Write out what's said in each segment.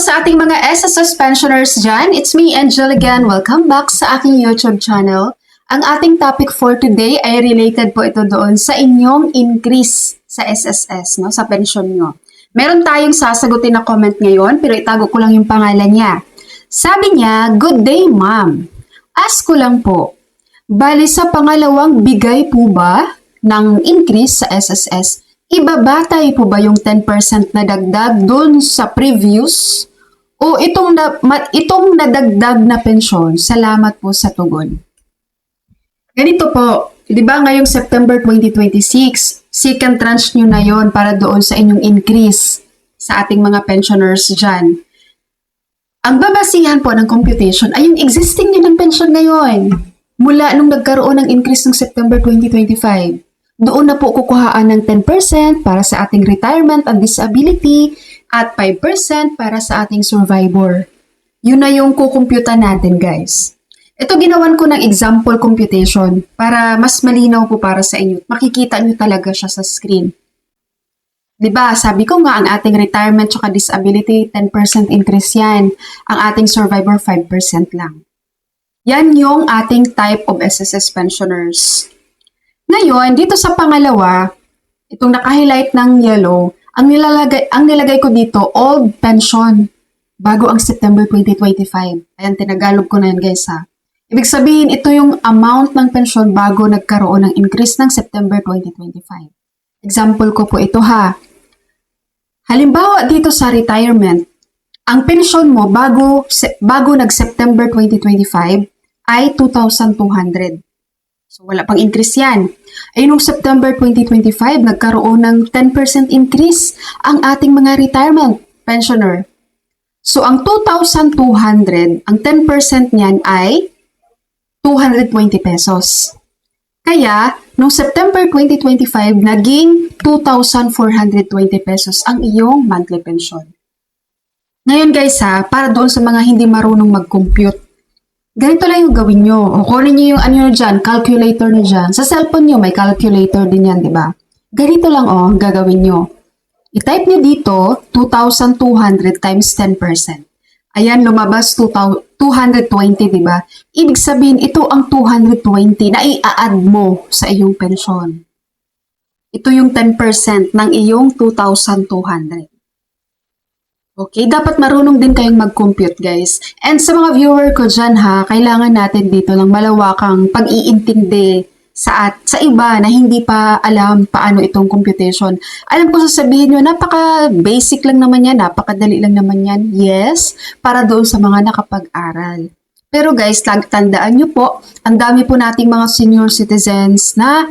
sa ating mga SSS pensioners dyan. It's me, Angel again. Welcome back sa aking YouTube channel. Ang ating topic for today ay related po ito doon sa inyong increase sa SSS, no, sa pension nyo. Meron tayong sasagutin na comment ngayon, pero itago ko lang yung pangalan niya. Sabi niya, "Good day, ma'am. Ask ko lang po, bali sa pangalawang bigay po ba ng increase sa SSS, ibabatay po ba yung 10% na dagdag doon sa previous o itong nadagdag na pensyon? Salamat po sa tugon." Ganito po, di ba ngayong September 2026, second tranche nyo na yon para doon sa inyong increase sa ating mga pensioners dyan. Ang babasihan po ng computation ay yung existing nyo ng pension ngayon mula nung nagkaroon ng increase ng September 2025. Doon na po kukuhaan ng 10% para sa ating retirement and disability at 5% para sa ating survivor. Yun na yung kukumputan natin, guys. Ito ginawan ko ng example computation para mas malinaw po para sa inyo. Makikita nyo talaga siya sa screen. Diba, sabi ko nga ang ating retirement at disability 10% increase yan. Ang ating survivor 5% lang. Yan yung ating type of SSS pensioners. Ngayon, dito sa pangalawa, itong naka-highlight ng yellow, ang nilagay ko dito, old pension, bago ang September 2025. Ayan, tinagalog ko na yan, guys, ha. Ibig sabihin, ito yung amount ng pension bago nagkaroon ng increase ng September 2025. Example ko po ito, ha. Halimbawa, dito sa retirement, ang pension mo bago nag-September 2025 ay 2,200. So, wala pang increase yan. Ay, nung September 2025, nagkaroon ng 10% increase ang ating mga retirement pensioner. So, ang 2,200, ang 10% niyan ay 220 pesos. Kaya, nung September 2025, naging 2,420 pesos ang iyong monthly pension. Ngayon, guys, ha, para doon sa mga hindi marunong mag-compute, ganito lang yung gawin nyo. O kunin nyo yung dyan, calculator na dyan. Sa cellphone nyo, may calculator din yan, di ba? Ganito lang gagawin nyo. I-type nyo dito, 2,200 times 10%. Ayan, lumabas 220, di ba? Ibig sabihin, ito ang 220 na i-add mo sa iyong pensyon. Ito yung 10% ng iyong 2,200. Okay, dapat marunong din kayong mag-compute, guys. And sa mga viewer ko dyan, ha, kailangan natin dito ng malawakang pag-iintindi sa iba na hindi pa alam paano itong computation. Alam ko sasabihin nyo, napaka-basic lang naman yan, napakadali lang naman yan. Yes, para doon sa mga nakapag-aral. Pero guys, tandaan nyo po, ang dami po nating mga senior citizens na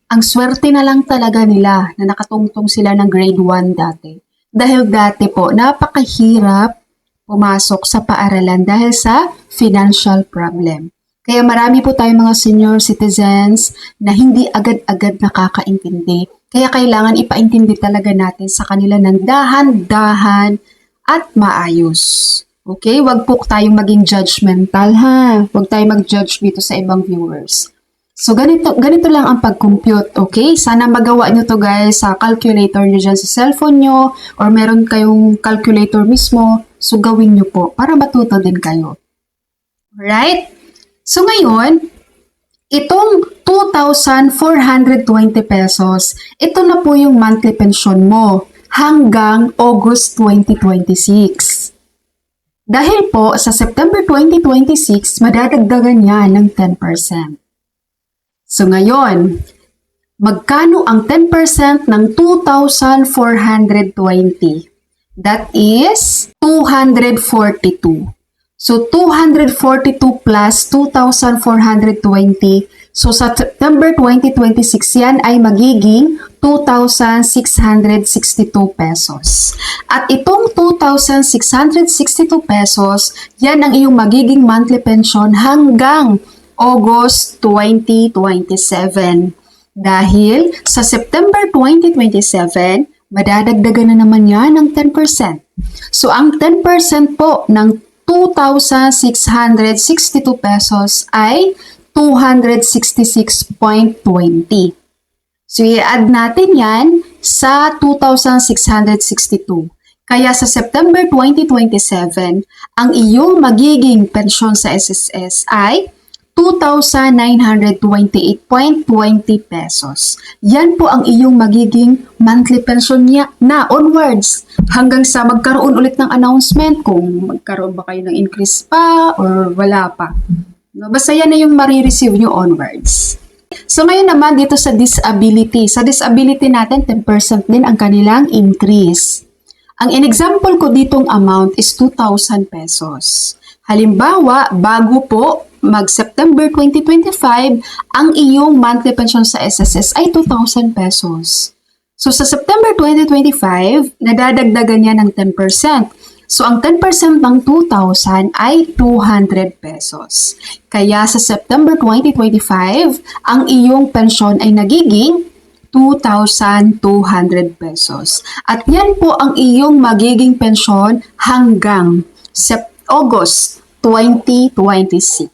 ang swerte na lang talaga nila na nakatungtong sila ng grade 1 dati. Dahil dati po, napakahirap pumasok sa paaralan dahil sa financial problem. Kaya marami po tayong mga senior citizens na hindi agad-agad nakakaintindi. Kaya kailangan ipaintindi talaga natin sa kanila ng dahan-dahan at maayos. Okay? Huwag po tayong maging judgmental, ha? Huwag tayong mag-judge dito sa ibang viewers. So, ganito lang ang pag-compute, okay? Sana magawa nyo to, guys, sa calculator nyo dyan sa cellphone nyo or meron kayong calculator mismo. So, gawin nyo po para matuto din kayo. Alright? So, ngayon, itong 2,420 pesos, ito na po yung monthly pension mo hanggang August 2026. Dahil po, sa September 2026, madadagdagan yan ng 10%. So, ngayon, magkano ang 10% ng 2,420? That is 242. So, 242 plus 2,420. So, sa September 2026 yan ay magiging 2,662 pesos. At itong 2,662 pesos, yan ang iyong magiging monthly pension hanggang August 2027. Dahil sa September 2027, madadagdagan na naman yan ng 10%. So, ang 10% po ng 2,662 pesos ay 266.20. So, i-add natin yan sa 2,662. Kaya sa September 2027, ang iyong magiging pensyon sa SSS ay 2,928.20 pesos. Yan po ang iyong magiging monthly pension niya na onwards hanggang sa magkaroon ulit ng announcement kung magkaroon ba kayo ng increase pa or wala pa. No, basta yan na yung marireceive nyo onwards. So ngayon naman dito sa disability. Sa disability natin, 10% din ang kanilang increase. Ang in-example ko ditong amount is 2,000 pesos. Halimbawa, bago po mag-September 2025, ang iyong monthly pension sa SSS ay 2,000 pesos. So sa September 2025, nadadagdagan niya ng 10%. So ang 10% ng 2,000 ay 200 pesos. Kaya sa September 2025, ang iyong pensyon ay nagiging 2,200 pesos. At yan po ang iyong magiging pensyon hanggang August 2026.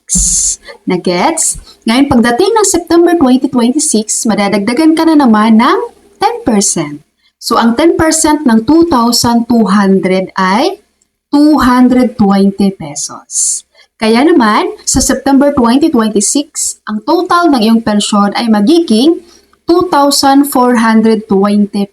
Na-gets? Ngayon, pagdating ng September 2026, madadagdagan ka na naman ng 10%. So, ang 10% ng 2,200 ay 220 pesos. Kaya naman, sa September 2026, ang total ng iyong pensyon ay magiging 2,420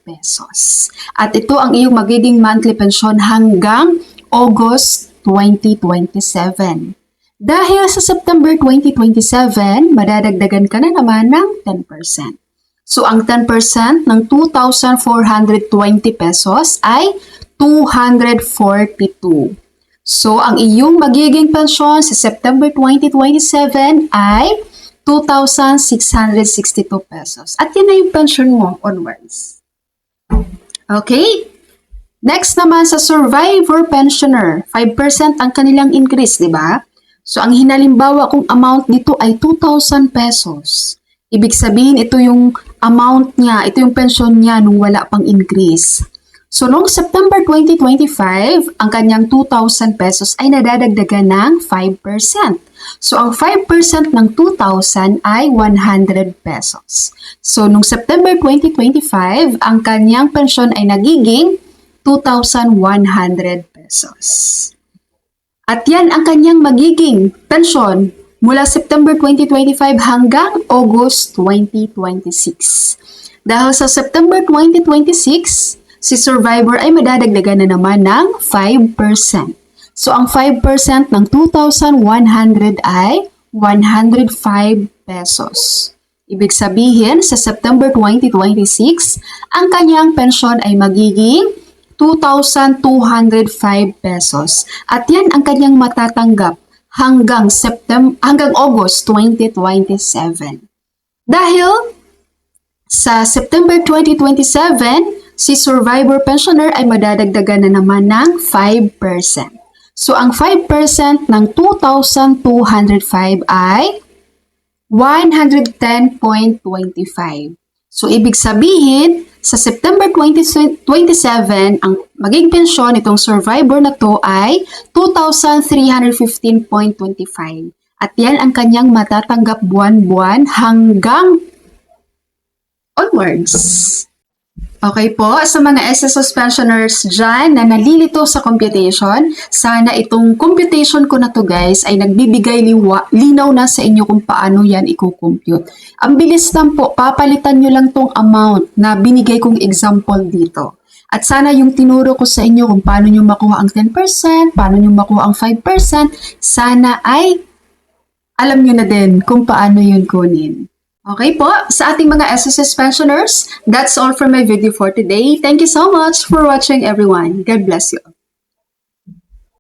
pesos. At ito ang iyong magiging monthly pension hanggang August 2027. Dahil sa September 2027, madadagdagan ka na naman ng 10%. So, ang 10% ng 2,420 pesos ay 242. So, ang iyong magiging pensyon sa September 2027 ay 2,662 pesos. At yan na yung pension mo onwards. Okay? Next naman sa survivor pensioner, 5% ang kanilang increase, di ba? So, ang hinalimbawa kong amount dito ay 2,000 pesos. Ibig sabihin, ito yung amount niya, ito yung pension niya nung wala pang increase. So, noong September 2025, ang kanyang 2,000 pesos ay nadadagdagan ng 5%. So, ang 5% ng 2,000 ay 100 pesos. So, noong September 2025, ang kanyang pensyon ay nagiging 2,100 pesos. At yan ang kanyang magiging pensyon mula September 2025 hanggang August 2026. Dahil sa September 2026, si survivor ay madadagdagan na naman ng 5%. So, ang 5% ng 2,100 ay 105 pesos. Ibig sabihin, sa September 2026, ang kanyang pensyon ay magiging 2,205 pesos. At yan ang kanyang matatanggap hanggang August 2027. Dahil sa September 2027, si survivor pensioner ay madadagdagan na naman ng 5%. So, ang 5% ng 2,205 ay 110.25. So, ibig sabihin, sa September 2027, ang magiging pensyon itong survivor na to ay 2,315.25. At yan ang kanyang matatanggap buwan-buwan hanggang onwards. Okay po, sa mga SSS pensioners dyan na nalilito sa computation, sana itong computation ko na to guys ay nagbibigay linaw na sa inyo kung paano yan i-compute. Ang bilis lang po, papalitan nyo lang tong amount na binigay kong example dito. At sana yung tinuro ko sa inyo kung paano nyo makuha ang 10%, paano nyo makuha ang 5%, sana ay alam nyo na din kung paano yun kunin. Okay po, sa ating mga SSS pensioners, that's all for my video for today. Thank you so much for watching everyone. God bless you.